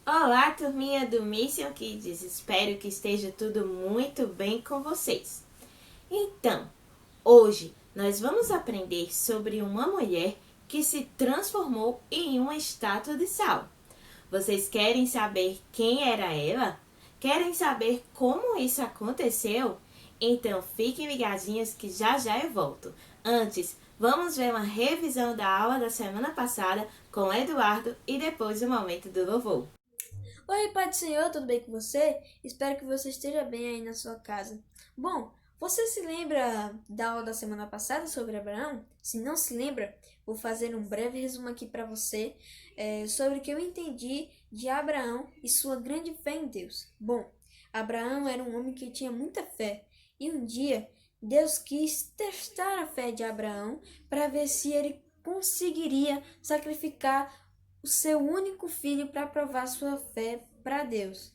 Olá, turminha do Mission Kids! Espero que esteja tudo muito bem com vocês. Então, hoje nós vamos aprender sobre uma mulher que se transformou em uma estátua de sal. Vocês querem saber quem era ela? Querem saber como isso aconteceu? Então fiquem ligadinhos que já já eu volto. Antes, vamos ver uma revisão da aula da semana passada com o Eduardo e depois o momento do louvor. Oi, Pai do Senhor, tudo bem com você? Espero que você esteja bem aí na sua casa. Bom, você se lembra da aula da semana passada sobre Abraão? Se não se lembra, vou fazer um breve resumo aqui para você sobre o que eu entendi de Abraão e sua grande fé em Deus. Bom, Abraão era um homem que tinha muita fé e um dia Deus quis testar a fé de Abraão para ver se ele conseguiria sacrificar o seu único filho para provar sua fé para Deus.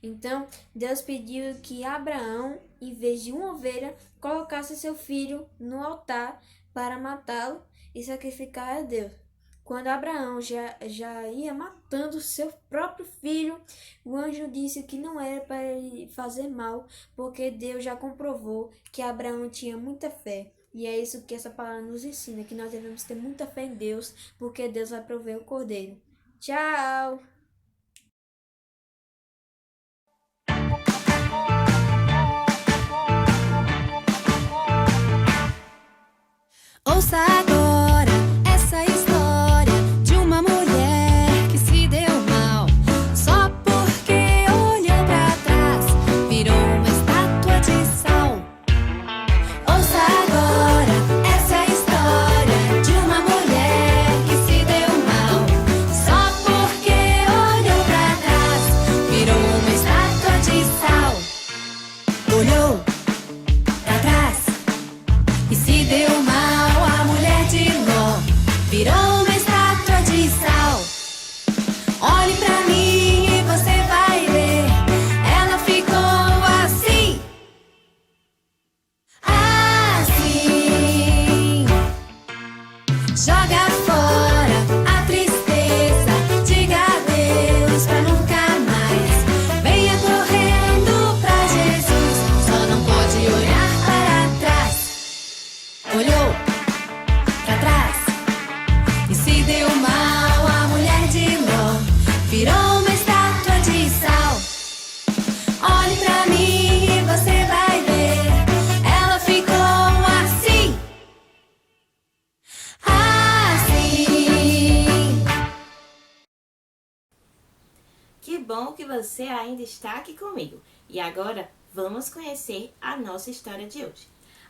Então, Deus pediu que Abraão, em vez de uma ovelha, colocasse seu filho no altar para matá-lo e sacrificar a Deus. Quando Abraão já ia matando seu próprio filho, o anjo disse que não era para ele fazer mal, porque Deus já comprovou que Abraão tinha muita fé. E é isso que essa palavra nos ensina, que nós devemos ter muita fé em Deus, porque Deus vai prover o cordeiro. Tchau! Ouça agora essa história de uma mulher que se deu mal só porque olhou pra trás, virou uma estátua de sal. Ouça agora essa história de uma mulher que se deu mal só porque olhou pra trás, virou uma estátua de sal. Olhou pra trás e se deu mal. Virou uma estátua de sal. Olhe pra mim e você vai ver. Ela ficou assim. Assim. Joga fora a tristeza. Diga adeus pra nunca mais. Venha correndo pra Jesus. Só não pode olhar para trás. Olhou pra trás e se deu mal. A mulher de Ló virou uma estátua de sal. Olhe pra mim e você vai ver. Ela ficou assim. Assim. Que bom que você ainda está aqui comigo. E agora vamos conhecer a nossa história de hoje.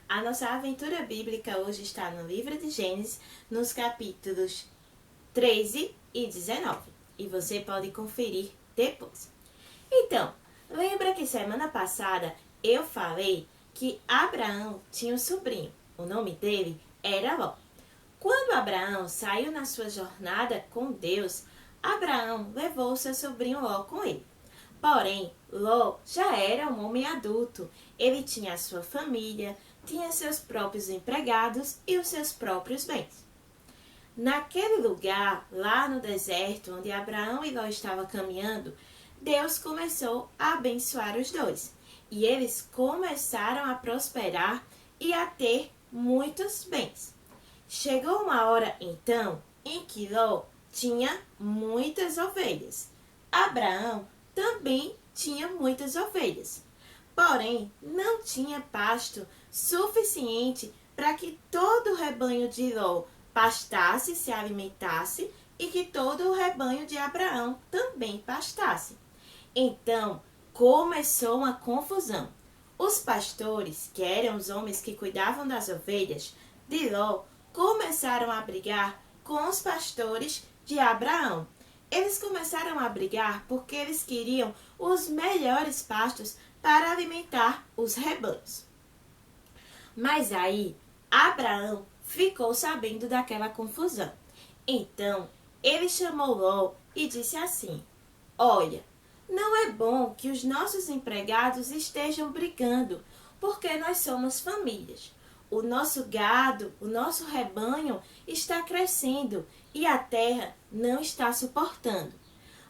A nossa aventura bíblica hoje está no livro de Gênesis, nos capítulos 13 e 19. E você pode conferir depois. Então, lembra que semana passada eu falei que Abraão tinha um sobrinho. O nome dele era Ló. Quando Abraão saiu na sua jornada com Deus, Abraão levou seu sobrinho Ló com ele. Porém, Ló já era um homem adulto. Ele tinha a sua família, tinha seus próprios empregados e os seus próprios bens. Naquele lugar, lá no deserto, onde Abraão e Ló estavam caminhando, Deus começou a abençoar os dois. E eles começaram a prosperar e a ter muitos bens. Chegou uma hora, então, em que Ló tinha muitas ovelhas. Abraão também tinha muitas ovelhas. Porém, não tinha pasto suficiente para que todo o rebanho de Ló pastasse, se alimentasse, e que todo o rebanho de Abraão também pastasse. Então, começou uma confusão. Os pastores, que eram os homens que cuidavam das ovelhas de Ló, começaram a brigar com os pastores de Abraão. Eles começaram a brigar porque eles queriam os melhores pastos para alimentar os rebanhos. Mas aí, Abraão ficou sabendo daquela confusão. Então, ele chamou Ló e disse assim: Olha, não é bom que os nossos empregados estejam brigando, porque nós somos famílias. O nosso gado, o nosso rebanho está crescendo e a terra não está suportando.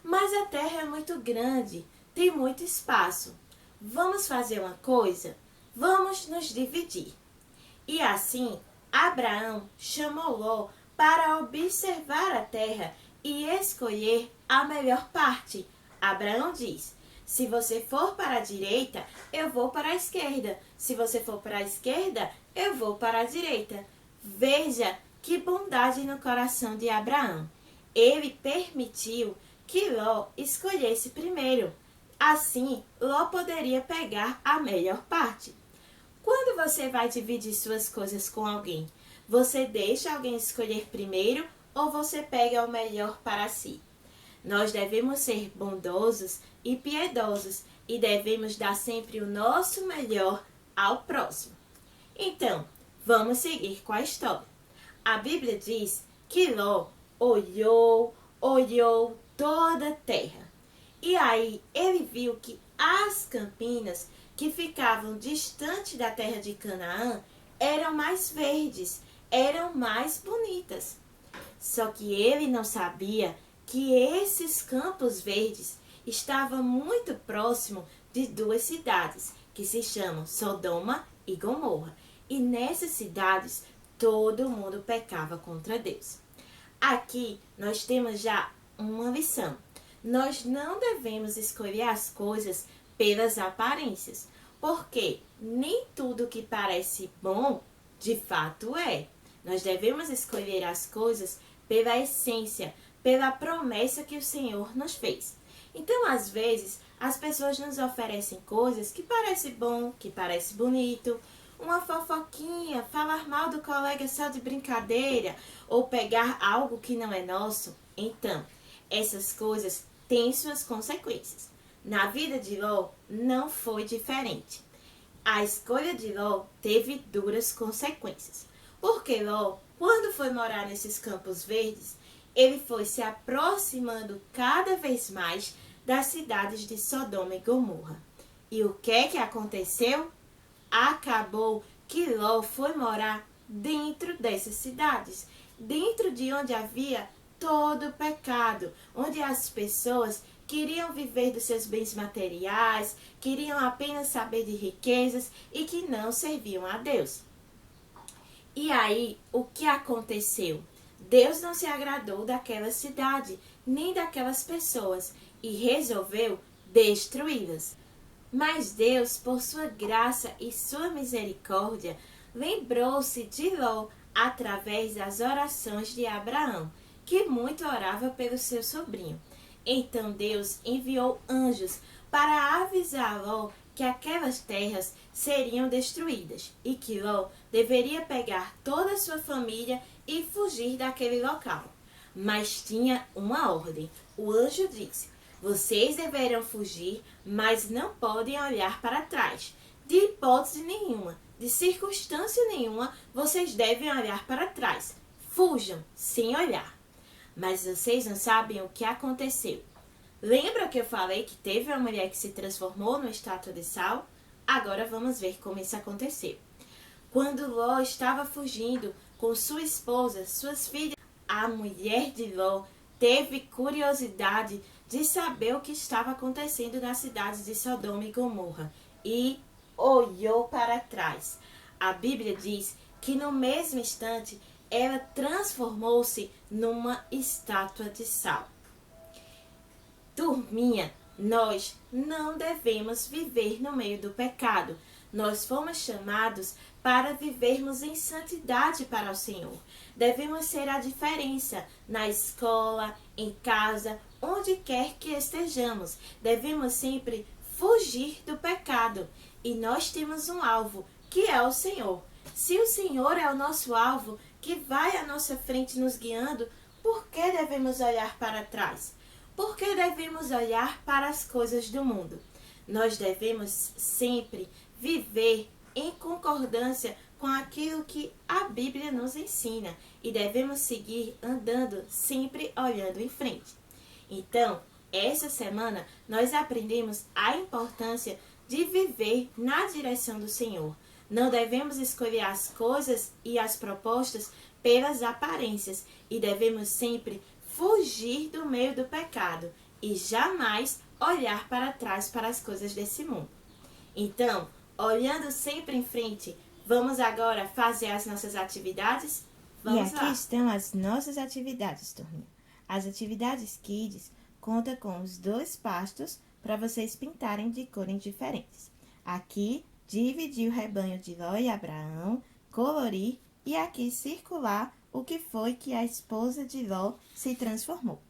mas a terra é muito grande, tem muito espaço. Vamos fazer uma coisa? Vamos nos dividir. E assim, Abraão chamou Ló para observar a terra e escolher a melhor parte. Abraão diz: se você for para a direita, eu vou para a esquerda. Se você for para a esquerda, eu vou para a direita. Veja que bondade no coração de Abraão. Ele permitiu que Ló escolhesse primeiro. Assim, Ló poderia pegar a melhor parte. Quando você vai dividir suas coisas com alguém, você deixa alguém escolher primeiro ou você pega o melhor para si? Nós devemos ser bondosos e piedosos e devemos dar sempre o nosso melhor ao próximo. Então, vamos seguir com a história. A Bíblia diz que Ló olhou toda a terra. E aí ele viu que as campinas que ficavam distante da terra de Canaã eram mais verdes, eram mais bonitas. Só que ele não sabia que esses campos verdes estavam muito próximo de duas cidades que se chamam Sodoma e Gomorra. E nessas cidades todo mundo pecava contra Deus. Aqui nós temos já uma lição. Nós não devemos escolher as coisas pelas aparências, porque nem tudo que parece bom, de fato é. Nós devemos escolher as coisas pela essência, pela promessa que o Senhor nos fez. Então, às vezes, as pessoas nos oferecem coisas que parecem bom, que parecem bonito, uma fofoquinha, falar mal do colega só de brincadeira, ou pegar algo que não é nosso. Então, essas coisas têm suas consequências. Na vida de Ló não foi diferente. A escolha de Ló teve duras consequências. Porque Ló, quando foi morar nesses campos verdes, ele foi se aproximando cada vez mais das cidades de Sodoma e Gomorra. E o que aconteceu? Acabou que Ló foi morar dentro dessas cidades, dentro de onde havia todo o pecado, onde as pessoas queriam viver dos seus bens materiais, queriam apenas saber de riquezas e que não serviam a Deus. E aí, o que aconteceu? Deus não se agradou daquela cidade, nem daquelas pessoas, e resolveu destruí-las. Mas Deus, por sua graça e sua misericórdia, lembrou-se de Ló através das orações de Abraão, que muito orava pelo seu sobrinho. Então Deus enviou anjos para avisar Ló que aquelas terras seriam destruídas e que Ló deveria pegar toda a sua família e fugir daquele local. Mas tinha uma ordem. O anjo disse: vocês deverão fugir, mas não podem olhar para trás. De hipótese nenhuma, de circunstância nenhuma, vocês devem olhar para trás. Fujam sem olhar. Mas vocês não sabem o que aconteceu. Lembra que eu falei que teve uma mulher que se transformou numa estátua de sal? Agora vamos ver como isso aconteceu. Quando Ló estava fugindo com sua esposa, suas filhas, a mulher de Ló teve curiosidade de saber o que estava acontecendo nas cidades de Sodoma e Gomorra e olhou para trás. A Bíblia diz que no mesmo instante ela transformou-se numa estátua de sal. Turminha, nós não devemos viver no meio do pecado. Nós fomos chamados para vivermos em santidade para o Senhor. Devemos ser a diferença na escola, em casa, onde quer que estejamos. Devemos sempre fugir do pecado. E nós temos um alvo, que é o Senhor. Se o Senhor é o nosso alvo, que vai à nossa frente nos guiando, por que devemos olhar para trás? Por que devemos olhar para as coisas do mundo? Nós devemos sempre viver em concordância com aquilo que a Bíblia nos ensina e devemos seguir andando sempre olhando em frente. Então, essa semana nós aprendemos a importância de viver na direção do Senhor. Não devemos escolher as coisas e as propostas pelas aparências e devemos sempre fugir do meio do pecado e jamais olhar para trás para as coisas desse mundo. Então, olhando sempre em frente, vamos agora fazer as nossas atividades? Vamos lá! E aqui estão as nossas atividades, turminha. As atividades Kids contam com os 2 pastos para vocês pintarem de cores diferentes. Aqui, dividir o rebanho de Ló e Abraão, colorir e aqui circular o que foi que a esposa de Ló se transformou.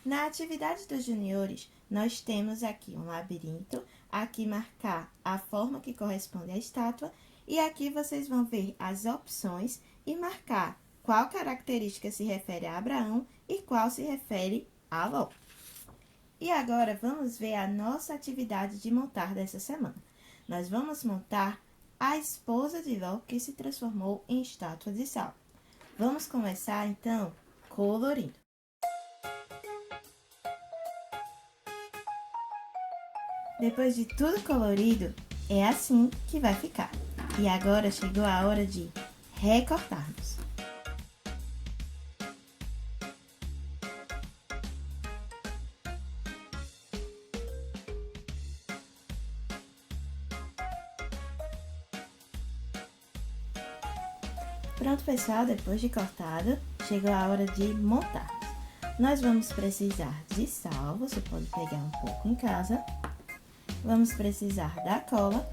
Na atividade dos juniores, nós temos aqui um labirinto, aqui marcar a forma que corresponde à estátua e aqui vocês vão ver as opções e marcar qual característica se refere a Abraão e qual se refere a Ló. E agora vamos ver a nossa atividade de montar dessa semana. Nós vamos montar a esposa de Ló que se transformou em estátua de sal. Vamos começar então colorindo. Depois de tudo colorido, é assim que vai ficar. E agora chegou a hora de recortarmos. Pronto, pessoal, depois de cortado, chegou a hora de montar. Nós vamos precisar de sal, você pode pegar um pouco em casa. Vamos precisar da cola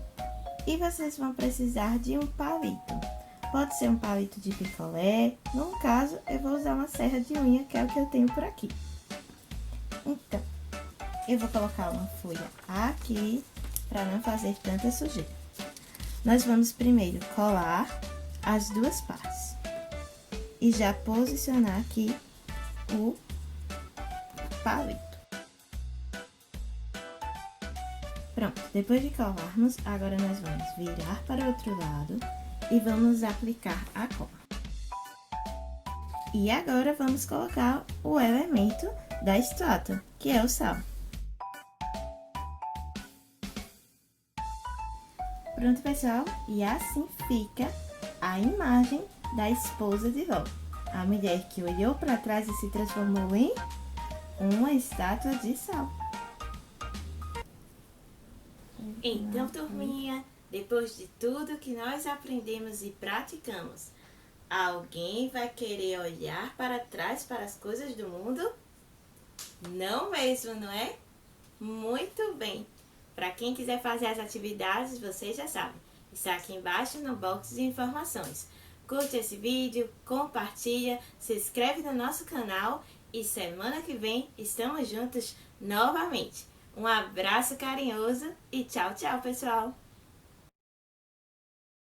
e vocês vão precisar de um palito. Pode ser um palito de picolé, no caso eu vou usar uma serra de unha, que é o que eu tenho por aqui. Então, eu vou colocar uma folha aqui, para não fazer tanta sujeira. Nós vamos primeiro colar as 2 partes e já posicionar aqui o palito. Pronto, depois de colarmos, agora nós vamos virar para o outro lado e vamos aplicar a cola. E agora vamos colocar o elemento da estátua, que é o sal. Pronto, pessoal, e assim fica a imagem da esposa de Ló, a mulher que olhou para trás e se transformou em uma estátua de sal. Então, turminha, depois de tudo que nós aprendemos e praticamos, alguém vai querer olhar para trás para as coisas do mundo? Não mesmo, não é? Muito bem! Para quem quiser fazer as atividades, vocês já sabem, está aqui embaixo no box de informações. Curte esse vídeo, compartilha, se inscreve no nosso canal e semana que vem estamos juntos novamente. Um abraço carinhoso e tchau, tchau, pessoal!